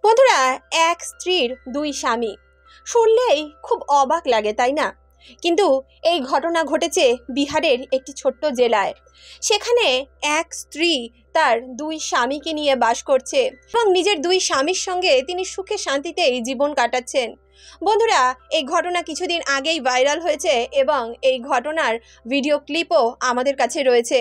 বন্ধুরা, এক স্ত্রীর দুই স্বামী শুনলেই খুব অবাক লাগে, তাই না? কিন্তু এই ঘটনা ঘটেছে বিহারের একটি ছোট্ট জেলায়। সেখানে এক স্ত্রী তার দুই স্বামীকে নিয়ে বাস করছে এবং নিজের দুই স্বামীর সঙ্গে তিনি সুখে শান্তিতেই জীবন কাটাচ্ছেন। বন্ধুরা, এই ঘটনা কিছুদিন আগেই ভাইরাল হয়েছে এবং এই ঘটনার ভিডিও ক্লিপও আমাদের কাছে রয়েছে।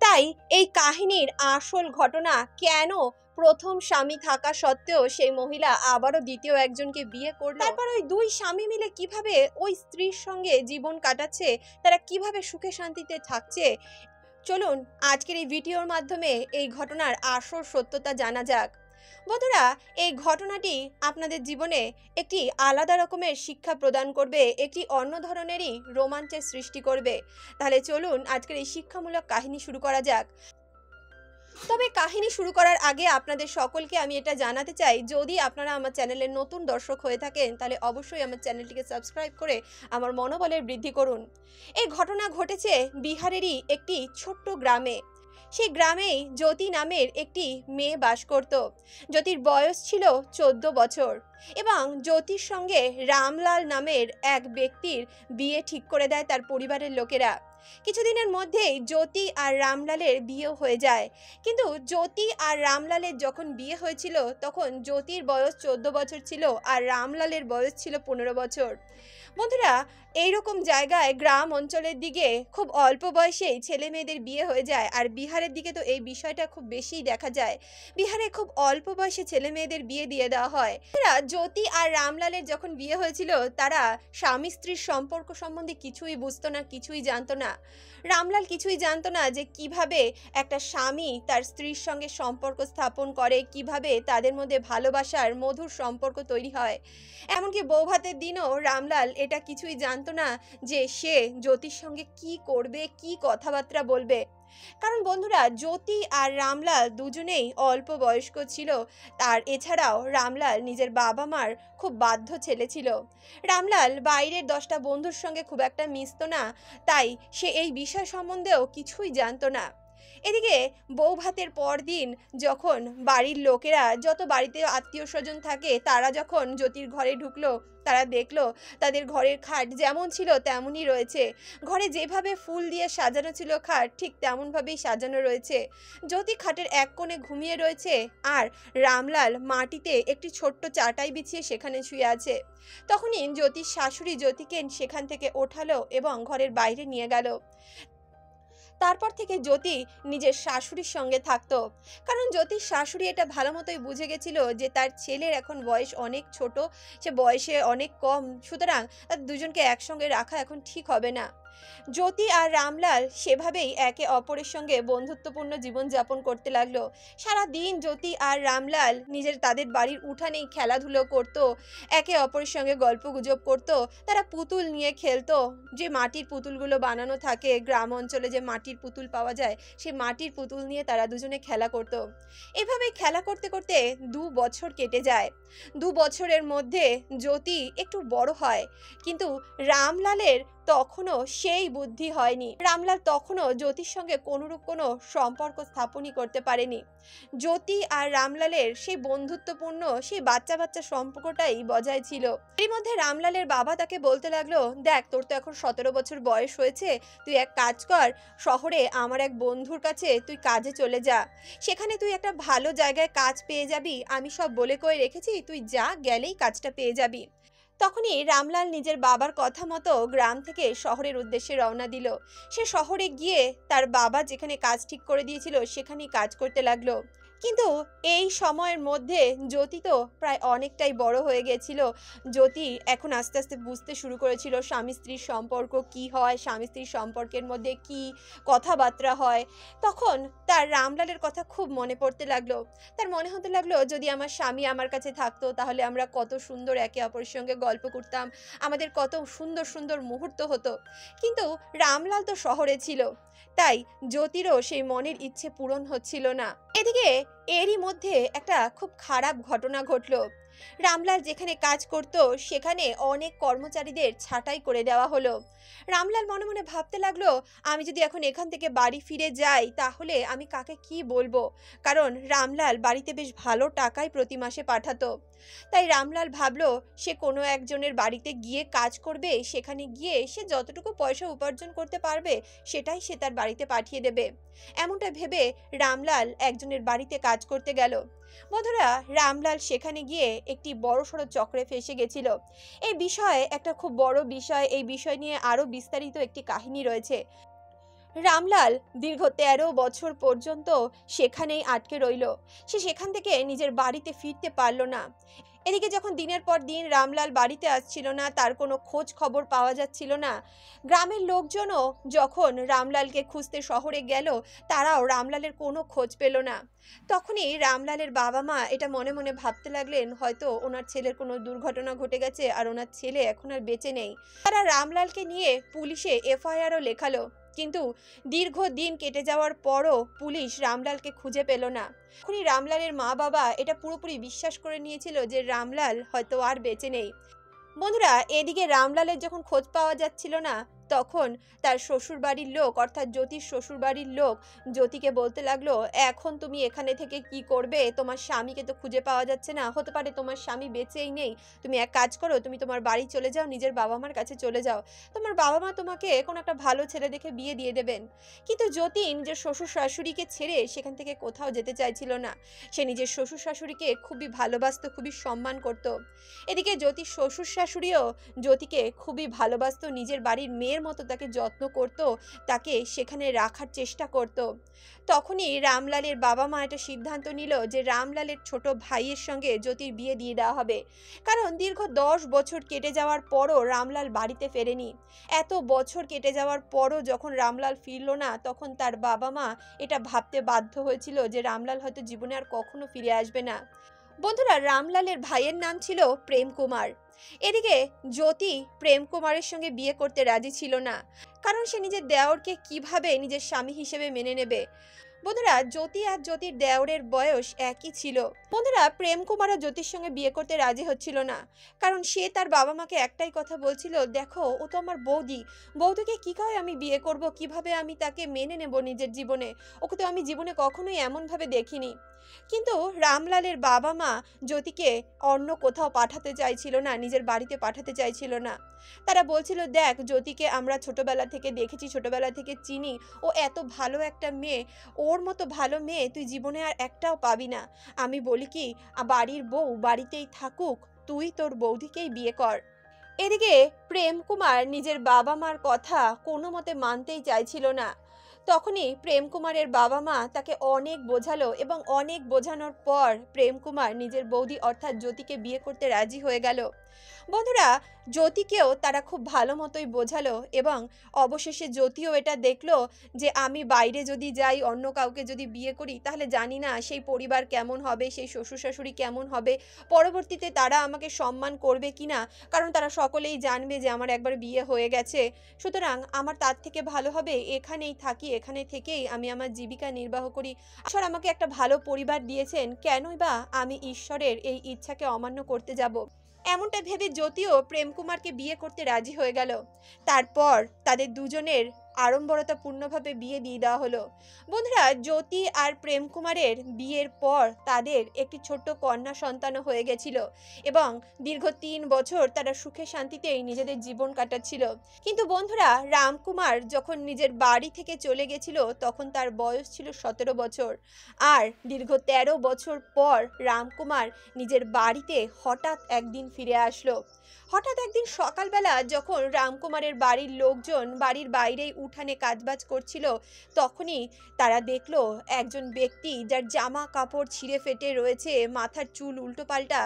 তাই এই কাহিনীর আসল ঘটনা, কেন প্রথম স্বামী থাকা সত্ত্বেও সেই মহিলা আবারও দ্বিতীয় একজনকে বিয়ে করলো, তারপর ওই দুই স্বামী মিলে কিভাবে ওই স্ত্রীর সঙ্গে জীবন কাটাচ্ছে, তারা কিভাবে সুখে শান্তিতে থাকছে, চলুন আজকের এই ভিডিওর মাধ্যমে এই ঘটনার আসল সত্যতা জানা যাক। বন্ধুরা, এই ঘটনাটি আপনাদের জীবনে একটি আলাদা রকমের শিক্ষা প্রদান করবে, একটি অন্য ধরনেরই রোমাঞ্চের সৃষ্টি করবে। তাহলে চলুন আজকের এই শিক্ষামূলক কাহিনী শুরু করা যাক। তবে কাহিনী শুরু করার আগে আপনাদের সকলকে আমি এটা জানাতে চাই, যদি আপনারা আমার চ্যানেলের নতুন দর্শক হয়ে থাকেন তাহলে অবশ্যই আমার চ্যানেলটিকে সাবস্ক্রাইব করে আমার মনোবলের বৃদ্ধি করুন। এই ঘটনা ঘটেছে বিহারেরই একটি ছোট্ট গ্রামে। সেই গ্রামেই জ্যোতি নামের একটি মেয়ে বাস করত। জ্যোতির বয়স ছিল 14 বছর এবং জ্যোতির সঙ্গে রামলাল নামের এক ব্যক্তির বিয়ে ঠিক করে দেয় তার পরিবারের লোকেরা। কিছুদিনের মধ্যেই জ্যোতি আর রামলালের বিয়ে হয়ে যায়। কিন্তু জ্যোতি আর রামলালের যখন বিয়ে হয়েছিল তখন জ্যোতির বয়স 14 বছর ছিল আর রামলালের বয়স ছিল 15 বছর। বন্ধুরা, এইরকম জায়গায় গ্রাম অঞ্চলের দিকে খুব অল্প বয়সেই ছেলে মেয়েদের বিয়ে হয়ে যায়, আর বিহারের দিকে তো এই বিষয়টা খুব বেশিই দেখা যায়। বিহারে খুব অল্প বয়সে ছেলে মেয়েদের বিয়ে দিয়ে দেওয়া হয়। জ্যোতি আর রামলালের যখন বিয়ে হয়েছিল তারা স্বামী স্ত্রীর সম্পর্ক সম্বন্ধে কিছুই বুঝতো না, কিছুই জানতো না। রামলাল কিছুই জানতো না যে কিভাবে একটা স্বামী তার স্ত্রীর সঙ্গে সম্পর্ক স্থাপন করে, কিভাবে তাদের মধ্যে ভালোবাসার মধুর সম্পর্ক তৈরি হয়। এমনকি বৌভাতের দিনও রামলাল এটা কিছুই জানতো না যে সে জ্যোতির সঙ্গে কি করবে, কি কথাবার্তা বলবে। কারণ বন্ধুরা, জ্যোতি আর রামলাল দুজনেই অল্প বয়স্ক ছিল। আর এছাড়াও রামলাল নিজের বাবা মার খুব বাধ্য ছেলে ছিল। রামলাল বাইরের 10টা বন্ধুর সঙ্গে খুব একটা মিশতো না, তাই সে এই বিষয় সম্বন্ধেও কিছুই জানতো না। এদিকে বৌভাতের পরদিন যখন বাড়ির লোকেরা, যত বাড়িতে আত্মীয় স্বজন থাকে, তারা যখন জ্যোতির ঘরে ঢুকলো, তারা দেখলো তাদের ঘরের খাট যেমন ছিল তেমনই রয়েছে। ঘরে যেভাবে ফুল দিয়ে সাজানো ছিল খাট, ঠিক তেমনভাবেই সাজানো রয়েছে। জ্যোতি খাটের এক কোণে ঘুমিয়ে রয়েছে আর রামলাল মাটিতে একটি ছোট্ট চাটাই বিছিয়ে সেখানে শুয়ে আছে। তখনই জ্যোতির শাশুড়ি জ্যোতিকে সেখান থেকে ওঠালো এবং ঘরের বাইরে নিয়ে গেল। তারপর থেকে জ্যোতি নিজের শাশুড়ির সঙ্গে থাকতো, কারণ জ্যোতির শাশুড়ি এটা ভালো মতোই বুঝে গেছিল যে তার ছেলের এখন বয়স অনেক ছোট, সে বয়সে অনেক কম, সুতরাং তাদের দুজনকে একসঙ্গে রাখা এখন ঠিক হবে না। জ্যোতি আর রামলাল সেভাবেই একে অপরের সঙ্গে বন্ধুত্বপূর্ণ জীবনযাপন করতে লাগলো। সারা দিন জ্যোতি আর রামলাল তাদের বাড়ির উঠানেই খেলাধুলো করত, একে অপরের সঙ্গে গল্পগুজব করত। তারা পুতুল নিয়ে খেলতো, যে মাটির পুতুলগুলো বানানো থাকে, গ্রাম অঞ্চলে যে মাটির পুতুল পাওয়া যায়, সেই মাটির পুতুল নিয়ে তারা দুজনে খেলা করত। এভাবে খেলা করতে করতে 2 বছর কেটে যায়। 2 বছরের মধ্যে জ্যোতি একটু বড় হয়, কিন্তু রামলালের তখনও সেই বুদ্ধি হয়নি। রামলাল তখনও জ্যোতির সঙ্গে কোনোরূপ কোনো সম্পর্ক স্থাপনই করতে পারেনি। জ্যোতি আর রামলালের সেই বন্ধুত্বপূর্ণ, সেই বাচ্চা বাচ্চা সম্পর্কটাই বজায় ছিল। এর মধ্যে রামলালের বাবা তাকে বলতে লাগলো, দেখ, তোর তো এখন 17 বছর বয়স হয়েছে, তুই এক কাজ কর, শহরে আমার এক বন্ধুর কাছে তুই কাজে চলে যা, সেখানে তুই একটা ভালো জায়গায় কাজ পেয়ে যাবি, আমি সব বলে কয়ে রেখেছি, তুই যা, গেলেই কাজটা পেয়ে যাবি। তখনই রামলাল নিজের বাবার কথা মতো গ্রাম থেকে শহরের উদ্দেশ্যে রওনা দিল। সে শহরে গিয়ে তার বাবা যেখানে কাজ ঠিক করে দিয়েছিল সেখানেই কাজ করতে লাগলো। কিন্তু এই সময়ের মধ্যে জ্যোতি তো প্রায় অনেকটাই বড় হয়ে গেছিল। জ্যোতি এখন আস্তে আস্তে বুঝতে শুরু করেছিল স্বামী স্ত্রীর সম্পর্ক কি হয়, স্বামী স্ত্রীর সম্পর্কের মধ্যে কি কথাবার্তা হয়। তখন তার রামলালের কথা খুব মনে পড়তে লাগলো। তার মনে হতে লাগলো, যদি আমার স্বামী আমার কাছে থাকতো তাহলে আমরা কত সুন্দর একে অপরের সঙ্গে গল্প করতাম, আমাদের কত সুন্দর সুন্দর মুহূর্ত হতো। কিন্তু রামলাল তো শহরে ছিল, তাই জ্যোতিরও সেই মনের ইচ্ছে পূরণ হচ্ছিল না। এদিকে এরই মধ্যে একটা খুব খারাপ ঘটনা ঘটলো। রামলাল যেখানে কাজ করত সেখানে অনেক কর্মচারীদের ছাঁটাই করে দেওয়া হলো। রামলাল মনে মনে ভাবতে লাগলো, আমি যদি এখন এখান থেকে বাড়ি ফিরে যাই তাহলে আমি কাকে কি বলবো, কারণ রামলাল বাড়িতে বেশ ভালো টাকাই প্রতি মাসে পাঠাতো। তাই রামলাল ভাবলো সে কোনো একজনের বাড়িতে গিয়ে কাজ করবে, সেখানে গিয়ে সে যতটুকু পয়সা উপার্জন করতে পারবে সেটাই সে তার বাড়িতে পাঠিয়ে দেবে। এমনটা ভেবে রামলাল একজনের বাড়িতে কাজ করতে গেল। বন্ধুরা, রামলাল সেখানে গিয়ে একটি বড়সড় চক্রে ফেঁসে গেছিল। এই বিষয়ে একটা খুব বড় বিষয়, এই বিষয় নিয়ে আরো বিস্তারিত একটি কাহিনী রয়েছে। রামলাল দীর্ঘ ১৩ বছর পর্যন্ত সেখানেই আটকে রইল। সে সেখান থেকে নিজের বাড়িতে ফিরতে পারল না। এদিকে যখন দিনের পর দিন রামলাল বাড়িতে আসছিল না, তার কোনো খোঁজ খবর পাওয়া যাচ্ছিল না, গ্রামের লোকজনও যখন রামলালকে খুঁজতে শহরে গেল তারাও রামলালের কোনো খোঁজ পেল না। তখনই রামলালের বাবা মা এটা মনে মনে ভাবতে লাগলেন, হয়তো ওনার ছেলের কোনো দুর্ঘটনা ঘটে গেছে আর ওনার ছেলে এখন আর বেঁচে নেই। তারা রামলালকে নিয়ে পুলিশে এফআইআরও লেখালো, কিন্তু দীর্ঘদিন কেটে যাওয়ার পরও পুলিশ রামলালকে খুঁজে পেল না। এখনই রামলালের মা বাবা এটা পুরোপুরি বিশ্বাস করে নিয়েছিল যে রামলাল হয়তো আর বেঁচে নেই। বন্ধুরা, এদিকে রামলালের যখন খোঁজ পাওয়া যাচ্ছিল না তখন তার শ্বশুরবাড়ির লোক অর্থাৎ জ্যোতির শ্বশুরবাড়ির লোক জ্যোতিকে বলতে লাগলো, এখন তুমি এখানে থেকে কি করবে, তোমার স্বামীকে তো খুঁজে পাওয়া যাচ্ছে না, হতে পারে তোমার স্বামী বেঁচেই নেই, তুমি এক কাজ করো, তুমি তোমার বাড়ি চলে যাও, নিজের বাবা মার কাছে চলে যাও, তোমার বাবা মা তোমাকে কোনো একটা ভালো ছেলে দেখে বিয়ে দিয়ে দেবেন। কিন্তু জ্যোতি নিজের শ্বশুর শাশুড়িকে ছেড়ে সেখান থেকে কোথাও যেতে চাইছিল না। সে নিজের শ্বশুর শাশুড়িকে খুবই ভালোবাসতো, খুবই সম্মান করত। এদিকে জ্যোতির শ্বশুর শাশুড়িও জ্যোতিকে খুবই ভালোবাসতো, নিজের বাড়ির মেয়ের মতো তাকে যত্ন করত, তাকে সেখানে রাখার চেষ্টা করত। তখনই রামলালের বাবা মা একটা সিদ্ধান্ত নিল যে রামলালের ছোট ভাইয়ের সঙ্গে জ্যোতির বিয়ে দিয়ে দেওয়া হবে, কারণ দীর্ঘ 10 বছর কেটে যাওয়ার পরও রামলাল বাড়িতে ফেরেনি। এত বছর কেটে যাওয়ার পরও যখন রামলাল ফিরল না তখন তার বাবা মা এটা ভাবতে বাধ্য হয়েছিল যে রামলাল হয়তো জীবনে আর কখনো ফিরে আসবে না। বন্ধুরা, রামলালের ভাইয়ের নাম ছিল প্রেম কুমার। এদিকে জ্যোতি প্রেম কুমারের সঙ্গে বিয়ে করতে রাজি ছিল না, কারণ সে নিজের দেওরকে কিভাবে নিজের স্বামী হিসেবে মেনে নেবে। বন্ধুরা, জ্যোতি আর জ্যোতির দেওরের বয়স একই ছিল। বন্ধুরা, প্রেম কুমারও জ্যোতির সঙ্গে বিয়ে করতে রাজি হচ্ছিল না, কারণ সে তার বাবা মাকে একটাই কথা বলছিল, দেখো ও তো আমার বৌদি, বৌদিকে কী করে আমি বিয়ে করব, কিভাবে আমি তাকে মেনে নেব নিজের জীবনে, ওকে তো আমি জীবনে কখনোই এমনভাবে দেখিনি। কিন্তু রামলালের বাবা মা জ্যোতিকে অন্য কোথাও পাঠাতে চাইছিল না, নিজের বাড়িতে পাঠাতে চাইছিল না। তারা বলছিল, দেখ জ্যোতিকে আমরা ছোটবেলা থেকে দেখেছি, ছোটবেলা থেকে চিনি, ও এত ভালো একটা মেয়ে, ওর মতো ভালো মেয়ে তুই জীবনে আর একটাও পাবি না। আমি বলি কি, বাড়ির বউ বাড়িতেই থাকুক, তুই তোর বৌদিকেই বিয়ে কর। এদিকে প্রেম কুমার নিজের বাবা মার কথা কোনো মতে মানতেই চাইছিল না। তখনই প্রেম কুমারের বাবা মা তাকে অনেক বোঝালো এবং অনেক বোঝানোর পর প্রেম কুমার নিজের বৌদি অর্থাৎ জ্যোতিকে বিয়ে করতে রাজি হয়ে গেল। বন্ধুরা, জ্যোতিকেও তারা খুব ভালো মতোই বোঝালো এবং অবশেষে জ্যোতিও এটা দেখলো যে আমি বাইরে যদি যাই, অন্য কাউকে যদি বিয়ে করি, তাহলে জানি না সেই পরিবার কেমন হবে, সেই শ্বশুর শাশুড়ি কেমন হবে, পরবর্তীতে তারা আমাকে সম্মান করবে কিনা, কারণ তারা সকলেই জানবে যে আমার একবার বিয়ে হয়ে গেছে। সুতরাং আমার তার থেকে ভালো হবে এখানেই থাকি, এখানে থেকেই আমি আমার জীবিকা নির্বাহ করি। ঈশ্বর আমাকে একটা ভালো পরিবার দিয়েছেন, কেনই বা আমি ঈশ্বরের এই ইচ্ছাকে অমান্য করতে যাব। এমনটা ভেবে জ্যোতিও প্রেম কুমারকে বিয়ে করতে রাজি হয়ে গেল। তারপর তাদের দুজনের আড়ম্বরতাপূর্ণভাবে বিয়ে দিয়ে দেওয়া হলো। বন্ধুরা, জ্যোতি আর প্রেম কুমারের বিয়ের পর তাদের একটি ছোট্ট কন্যা সন্তানও হয়ে গেছিল এবং দীর্ঘ 3 বছর তারা সুখে শান্তিতেই নিজেদের জীবন কাটাচ্ছিল। কিন্তু বন্ধুরা, রামকুমার যখন নিজের বাড়ি থেকে চলে গেছিল তখন তার বয়স ছিল 17 বছর। আর দীর্ঘ 13 বছর পর রামকুমার নিজের বাড়িতে হঠাৎ একদিন ফিরে আসলো। হঠাৎ একদিন সকালবেলা যখন রামকুমারের বাড়ির লোকজন বাড়ির বাইরেই উঠানে কাজবাজ করছিল, তখনই তারা দেখলো একজন ব্যক্তি যার জামা কাপড় ছিঁড়ে ফেটে রয়েছে, মাথার চুল উল্টোপাল্টা,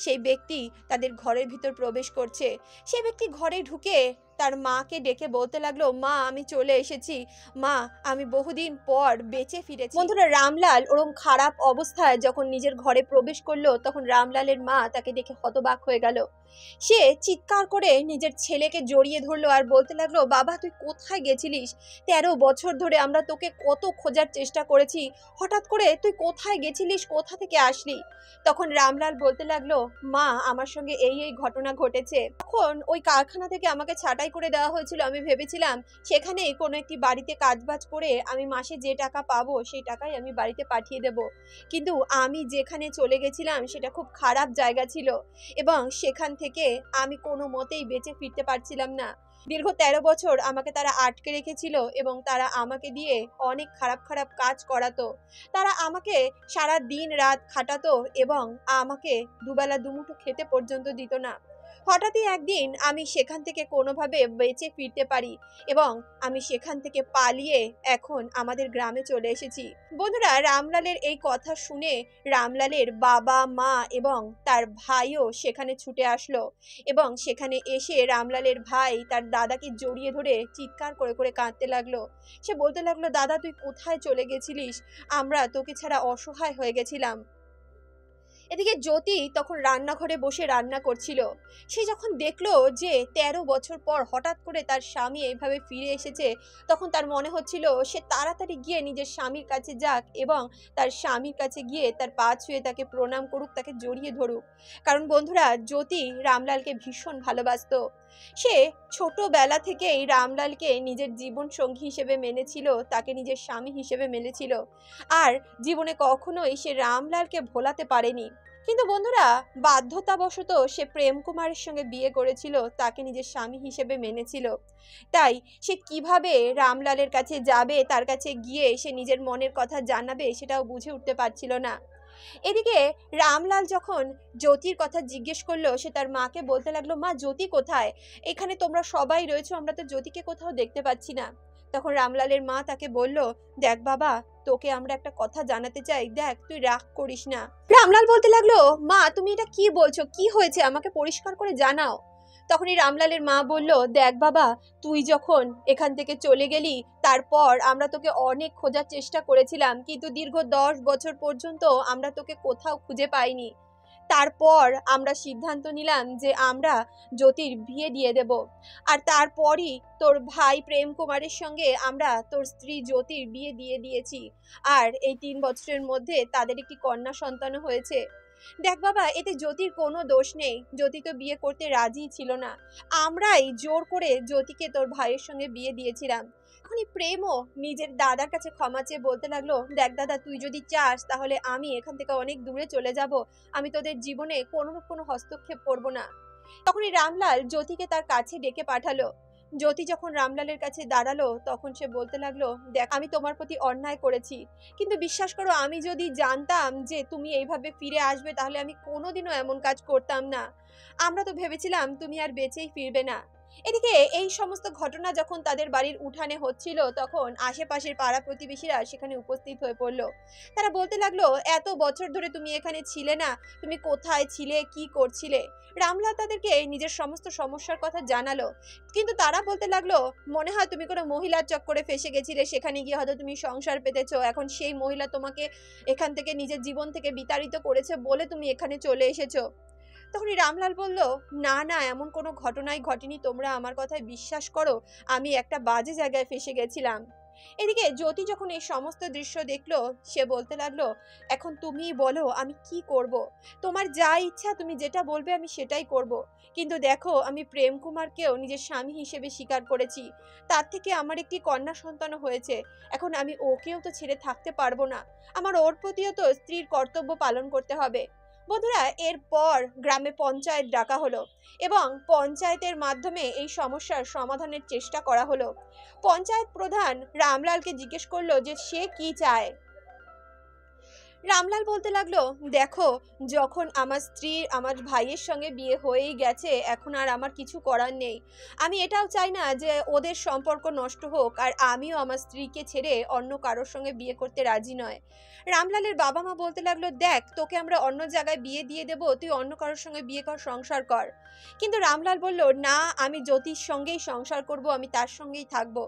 সেই ব্যক্তি তাদের ঘরের ভিতর প্রবেশ করছে। সেই ব্যক্তি ঘরে ঢুকে তার মাকে ডেকে বলতে লাগলো, মা আমি চলে এসেছি, মা আমি বহুদিন পর বেঁচে ফিরেছি। বন্ধুরা, রামলাল ওরকম খারাপ অবস্থায় যখন নিজের ঘরে প্রবেশ করলো তখন রামলালের মা তাকে দেখে হতবাক হয়ে গেল। সে চিৎকার করে নিজের ছেলেকে জড়িয়ে ধরলো আর বলতে লাগলো, বাবা তুই কোথায় গেছিলিস? 13 বছর ধরে আমরা তোকে কত খোঁজার চেষ্টা করেছি, হঠাৎ করে তুই কোথায় গেছিলিস, কোথা থেকে আসলি? তখন রামলাল বলতে লাগলো, মা আমার সঙ্গে এই এই ঘটনা ঘটেছে। তখন ওই কারখানা থেকে আমাকে ছাঁটাই করে দেওয়া হয়েছিল। আমি ভেবেছিলাম সেখানেই কোনো একটি বাড়িতে কাজবাজ করে আমি মাসে যে টাকা পাবো সেই টাকাই আমি বাড়িতে পাঠিয়ে দেব, কিন্তু আমি যেখানে চলে গেছিলাম সেটা খুব খারাপ জায়গা ছিল এবং সেখান থেকে আমি কোনো মতেই বেঁচে ফিরতে পারছিলাম না। দীর্ঘ 13 বছর আমাকে তারা আটকে রেখেছিল এবং তারা আমাকে দিয়ে অনেক খারাপ খারাপ কাজ করাতো। তারা আমাকে সারা দিন রাত খাটাতো এবং আমাকে দুবেলা দুমুঠো খেতে পর্যন্ত দিত না। হঠাৎই একদিন আমি সেখান থেকে কোনোভাবে বেঁচে ফিরতে পারি এবং আমি সেখান থেকে পালিয়ে এখন আমাদের গ্রামে চলে এসেছি। বন্ধুরা, রামলালের এই কথা শুনে রামলালের বাবা মা এবং তার ভাইও সেখানে ছুটে আসলো এবং সেখানে এসে রামলালের ভাই তার দাদাকে জড়িয়ে ধরে চিৎকার করে করে কাঁদতে লাগলো। সে বলতে লাগলো, দাদা তুই কোথায় চলে গেছিলিস? আমরা তোকে ছাড়া অসহায় হয়ে গেছিলাম। এদিকে জ্যোতি তখন রান্নাঘরে বসে রান্না করছিল। সে যখন দেখলো যে 13 বছর পর হঠাৎ করে তার স্বামী এইভাবে ফিরে এসেছে, তখন তার মনে হচ্ছিল সে তাড়াতাড়ি গিয়ে নিজের স্বামীর কাছে যাক এবং তার স্বামীর কাছে গিয়ে তার পা ছুঁয়ে তাকে প্রণাম করুক, তাকে জড়িয়ে ধরুক। কারণ বন্ধুরা, জ্যোতি রামলালকে ভীষণ ভালোবাসতো। সে ছোটবেলা থেকেই রামলালকে নিজের জীবন সঙ্গী হিসেবে মেনেছিল, তাকে নিজের স্বামী হিসেবে মেনেছিল আর জীবনে কখনোই সে রামলালকে ভোলাতে পারেনি। কিন্তু বন্ধুরা, বাধ্যতাবশত সে প্রেম কুমারের সঙ্গে বিয়ে করেছিল, তাকে নিজের স্বামী হিসেবে মেনেছিল। তাই সে কিভাবে রামলালের কাছে যাবে, তার কাছে গিয়ে সে নিজের মনের কথা জানাবে সেটাও বুঝে উঠতে পারছিল না। এদিকে রামলাল যখন জ্যোতির কথা জিজ্ঞেস করলো, সে তার মাকে বলতে লাগলো, মা জ্যোতি কোথায়? এখানে তোমরা সবাই রয়েছো, আমরা তো জ্যোতিকে কোথাও দেখতে পাচ্ছি না। তখন রামলালের মা তাকে বলল, দেখ বাবা তোকে আমরা একটা কথা জানাতে চাই, দেখ তুই রাগ করিস না। রামলাল বলতে লাগলো, মা তুমি এটা কি বলছো, কি হয়েছে আমাকে পরিষ্কার করে জানাও। তখনই রামলালের মা বলল, দেখ বাবা তুই যখন এখান থেকে চলে গেলি তারপর আমরা তোকে অনেক খোঁজার চেষ্টা করেছিলাম, কিন্তু দীর্ঘ 10 বছর পর্যন্ত আমরা তোকে কোথাও খুঁজে পাইনি। তারপর আমরা সিদ্ধান্ত নিলাম যে আমরা জ্যোতির বিয়ে দিয়ে দেব, আর তারপরই তোর ভাই প্রেম কুমারের সঙ্গে আমরা তোর স্ত্রী জ্যোতির বিয়ে দিয়ে দিয়েছি, আর এই 3 বছরের মধ্যে তাদের একটি কন্যা সন্তানও হয়েছে। দেখ বাবা এতে জ্যোতির কোনো দোষ নেই, জ্যোতি তো বিয়ে করতে রাজি ছিল না, আমরাই জোর করে জ্যোতিকে তোর ভাইয়ের সঙ্গে বিয়ে দিয়েছিলাম। এখনই প্রেমও নিজের দাদার কাছে ক্ষমা চেয়ে বলতে লাগলো, দেখ দাদা তুই যদি চাস তাহলে আমি এখান থেকে অনেক দূরে চলে যাব, আমি তোদের জীবনে কোনো হস্তক্ষেপ করব না। তখনই রামলাল জ্যোতিকে তার কাছে ডেকে পাঠালো। জ্যোতি যখন রামলালের কাছে দাঁড়ালো তখন সে বলতে লাগলো, দেখ আমি তোমার প্রতি অন্যায় করেছি, কিন্তু বিশ্বাস করো আমি যদি জানতাম যে তুমি এইভাবে ফিরে আসবে তাহলে আমি কোনোদিনও এমন কাজ করতাম না। আমরা তো ভেবেছিলাম তুমি আর বেঁচেই ফিরবে না। এদিকে এই সমস্ত ঘটনা যখন তাদের বাড়ির উঠানে হচ্ছিল তখন আশেপাশের পাড়া প্রতিবেশীরা সেখানে উপস্থিত হয়ে পড়লো। তারা বলতে লাগলো, এত বছর ধরে তুমি এখানে ছিলে না, তুমি কোথায় ছিলে, কি করছিলে? রামলাল তাদেরকে নিজের সমস্ত সমস্যার কথা জানালো, কিন্তু তারা বলতে লাগলো, মনে হয় তুমি কোনো মহিলার চক্করে ফেসে গেছিলে, সেখানে গিয়ে হয়তো তুমি সংসার পেতেছো, এখন সেই মহিলা তোমাকে এখান থেকে নিজের জীবন থেকে বিতাড়িত করেছে বলে তুমি এখানে চলে এসেছো। তখনই রামলাল বলল, না না এমন কোনো ঘটনাই ঘটেনি, তোমরা আমার কথায় বিশ্বাস করো, আমি একটা বাজে জায়গায় ফেসে গেছিলাম। এদিকে জ্যোতি যখন এই সমস্ত দৃশ্য দেখলো সে বলতে লাগলো, এখন তুমিই বলো আমি কি করব, তোমার যা ইচ্ছা তুমি যেটা বলবে আমি সেটাই করব, কিন্তু দেখো আমি প্রেম কুমারকেও নিজের স্বামী হিসেবে স্বীকার করেছি, তার থেকে আমার একটি কন্যা সন্তানও হয়েছে, এখন আমি ওকেও তো ছেড়ে থাকতে পারবো না, আমার ওর প্রতিও তো স্ত্রীর কর্তব্য পালন করতে হবে। বন্ধুরা, এরপর গ্রামে পঞ্চায়েত ডাকা হলো এবং পঞ্চায়েতের মাধ্যমে এই সমস্যার সমাধানের চেষ্টা করা হলো। পঞ্চায়েত প্রধান রামলালকে জিজ্ঞেস করলো যে সে কি চায়। রামলাল বলতে লাগলো, দেখো, যখন আমার স্ত্রীর আমার ভাইয়ের সঙ্গে বিয়ে হয়েই গেছে, এখন আর আমার কিছু করার নেই। আমি এটাও চাই না যে ওদের সম্পর্ক নষ্ট হোক, আর আমিও আমার স্ত্রীকে ছেড়ে অন্য কারোর সঙ্গে বিয়ে করতে রাজি নয়। রামলালের বাবা মা বলতে লাগলো, দেখ, তোকে আমরা অন্য জায়গায় বিয়ে দিয়ে দেবো, তুই অন্য কারোর সঙ্গে বিয়ে কর, সংসার কর। কিন্তু রামলাল বলল, না, আমি জ্যোতির সঙ্গেই সংসার করব, আমি তার সঙ্গেই থাকবো।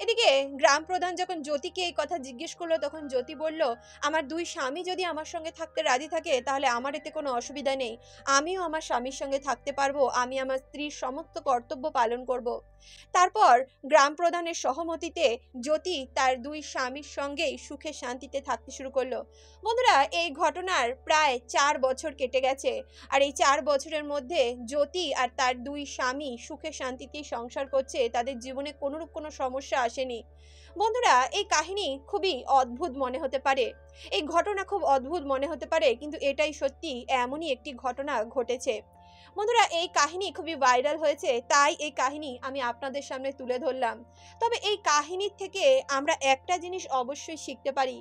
এদিকে গ্রাম প্রধান যখন জ্যোতিকে এই কথা জিজ্ঞেস করলো, তখন জ্যোতি বলল, আমার দুই স্বামী যদি আমার সঙ্গে থাকতে রাজি থাকে তাহলে আমার এতে কোনো অসুবিধা নেই। আমিও আমার স্বামীর সঙ্গে থাকতে পারবো, আমি আমার স্ত্রীর সমস্ত কর্তব্য পালন করব। তারপর গ্রাম প্রধানের সহমতিতে জ্যোতি তার দুই স্বামীর সঙ্গেই সুখে শান্তিতে থাকতে শুরু করলো। বন্ধুরা, এই ঘটনার প্রায় 4 বছর কেটে গেছে, আর এই 4 বছরের মধ্যে জ্যোতি আর তার দুই স্বামী সুখে শান্তিতেই সংসার করছে, তাদের জীবনে কোনোরূপ কোনো সমস্যা আসেনি। বন্ধুরা, এই কাহিনী খুবই অদ্ভুত মনে হতে পারে, এই ঘটনা খুব অদ্ভুত মনে হতে পারে, কিন্তু এটাই সত্যি, এমনই একটি ঘটনা ঘটেছে। বন্ধুরা, এই কাহিনী খুবই ভাইরাল হয়েছে, তাই এই কাহিনী আমি আপনাদের সামনে তুলে ধরলাম। তবে এই কাহিনীর থেকে আমরা একটা জিনিস অবশ্যই শিখতে পারি,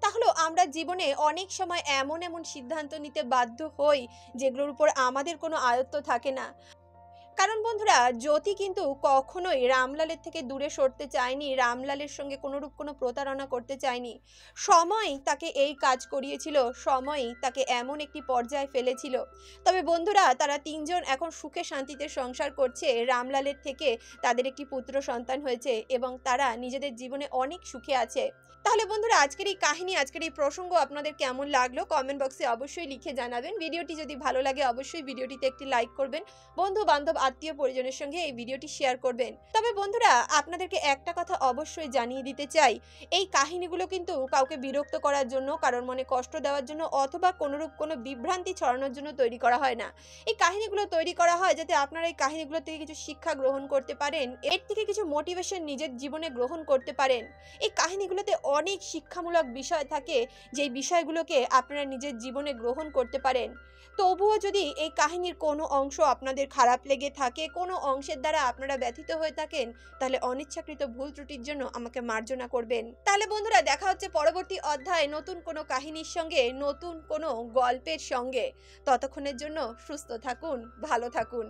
তাহলে আমরা জীবনে অনেক সময় এমন এমন সিদ্ধান্ত নিতে বাধ্য হই যেগুলোর উপর আমাদের কোনো আয়ত্ত থাকে না। কারণ বন্ধুরা, জ্যোতি কিন্তু কখনোই রামলালের থেকে দূরে সরতে চায়নি, রামলালের সঙ্গে কোনোরূপ কোনো প্রতারণা করতে চায়নি। সময় তাকে এই কাজ করিয়েছিল, সময়ই তাকে এমন একটি পর্যায়ে ফেলেছিল। তবে বন্ধুরা, তারা তিনজন এখন সুখে শান্তিতে সংসার করছে, রামলালের থেকে তাদের একটি পুত্র সন্তান হয়েছে এবং তারা নিজেদের জীবনে অনেক সুখে আছে। তাহলে বন্ধুরা, আজকের এই কাহিনী, আজকের এই প্রসঙ্গ আপনাদের কেমন লাগলো কমেন্ট বক্সে অবশ্যই লিখে জানাবেন। ভিডিওটি যদি ভালো লাগে অবশ্যই ভিডিওটিতে একটি লাইক করবেন, বন্ধু বান্ধব আত্মীয় পরিজনের সঙ্গে এই ভিডিওটি শেয়ার করবেন। তবে বন্ধুরা, আপনাদেরকে একটা কথা অবশ্যই জানিয়ে দিতে চাই, এই কাহিনীগুলো কিন্তু কাউকে বিরক্ত করার জন্য, কারোর মনে কষ্ট দেওয়ার জন্য অথবা কোনোরূপ কোনো বিভ্রান্তি ছড়ানোর জন্য তৈরি করা হয় না। এই কাহিনীগুলো তৈরি করা হয় যাতে আপনারা এই কাহিনীগুলো থেকে কিছু শিক্ষা গ্রহণ করতে পারেন, এর থেকে কিছু মোটিভেশন নিজের জীবনে গ্রহণ করতে পারেন। এই কাহিনীগুলোতে অনেক শিক্ষামূলক বিষয় থাকে, যেই বিষয়গুলোকে আপনারা নিজের জীবনে গ্রহণ করতে পারেন। তবুও যদি এই কাহিনীর কোনো অংশ আপনাদের খারাপ লেগে থাকে, কোনো অংশের দ্বারা আপনারা ব্যথিত হয়ে থাকেন, তাহলে অনিচ্ছাকৃত ভুল ত্রুটির জন্য আমাকে মার্জনা করবেন। তাহলে বন্ধুরা, দেখা হচ্ছে পরবর্তী অধ্যায়ে নতুন কোনো কাহিনীর সঙ্গে, নতুন কোনো গল্পের সঙ্গে। ততক্ষণের জন্য সুস্থ থাকুন, ভালো থাকুন।